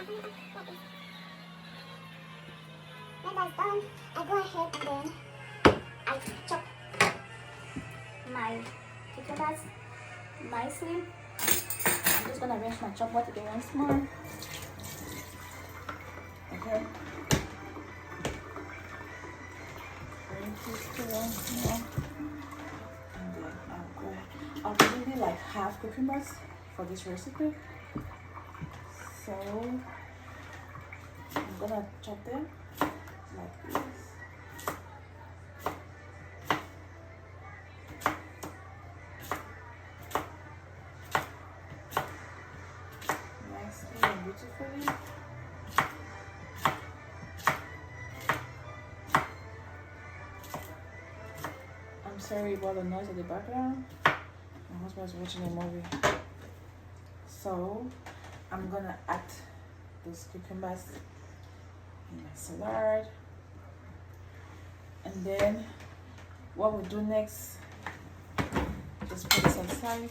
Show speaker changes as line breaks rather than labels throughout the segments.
When that's done, I go ahead and then I chop my cucumbers nicely. I'm just gonna arrange my chop board again once more. Okay. Arrange this to once more. And then I'll go ahead. I'll really like half cucumbers for this recipe. So I'm gonna chop them like this. Nicely and beautifully. I'm sorry about the noise in the background. My husband's watching a movie. So I'm gonna add those cucumbers in my salad. And then what we'll do next, just put this aside.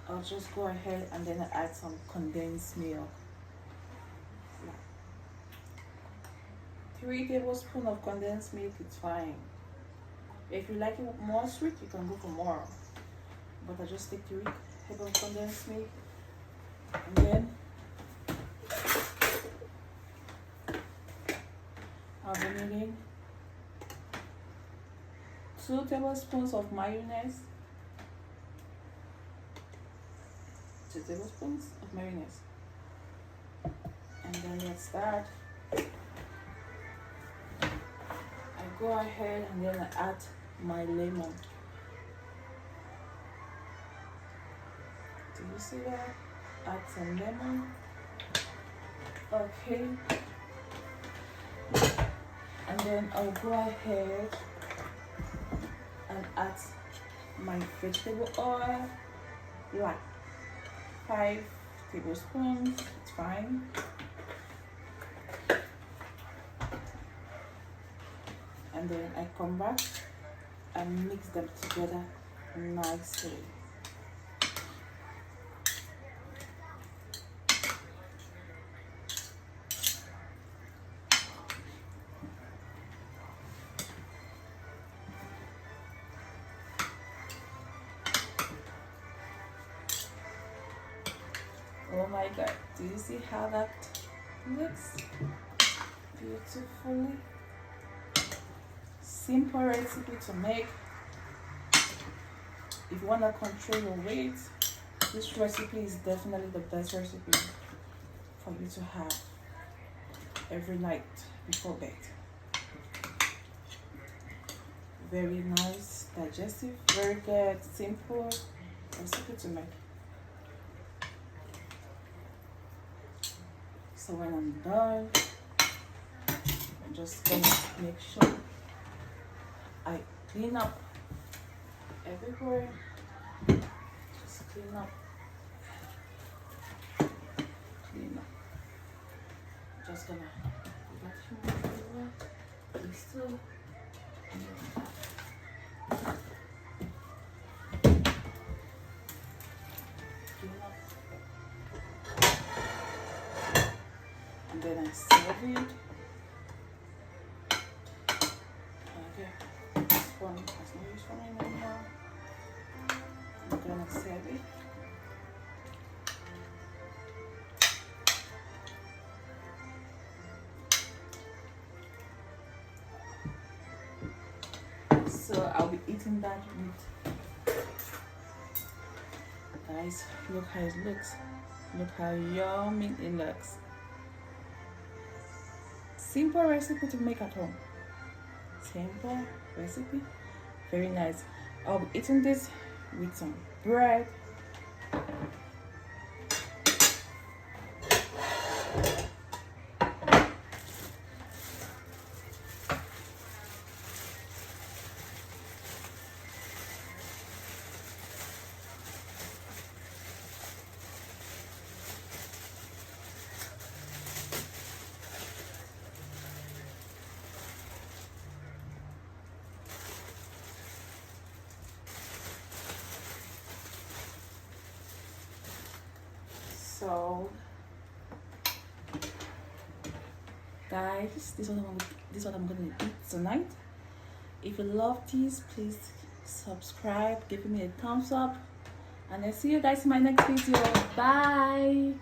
I'll just go ahead and then add some condensed milk. 3 tablespoons of condensed milk is fine. If you like it more sweet, you can go for more. But I just take 3 tablespoons of condensed milk. And then I'll be needing 2 tablespoons of mayonnaise. 2 tablespoons of mayonnaise. And then let's start. I go ahead and then I add my lemon. Do you see that? Add some lemon. Okay. And then I'll go ahead and add my vegetable oil, like 5 tablespoons, it's fine. And then I come back and mix them together nicely. Oh my God, do you see how that looks? Beautifully. Simple recipe to make. If you want to control your weight, this recipe is definitely the best recipe for you to have every night before bed. Very nice, digestive, very good, simple recipe to make. So when I'm done, I'm just gonna make sure I clean up everywhere. Just clean up. Clean up. Just gonna vacuum everywhere. These two. Clean up. And then I serve it. Okay. One has no use for me anymore. I'm gonna serve it. So I'll be eating that with, guys, look how it looks. Look how yummy it looks. Simple recipe to make at home. Simple recipe, very nice. I'll be eating this with some bread. So guys, this is what I'm gonna eat tonight. If you love this, please subscribe, give me a thumbs up, and I'll see you guys in my next video. Bye.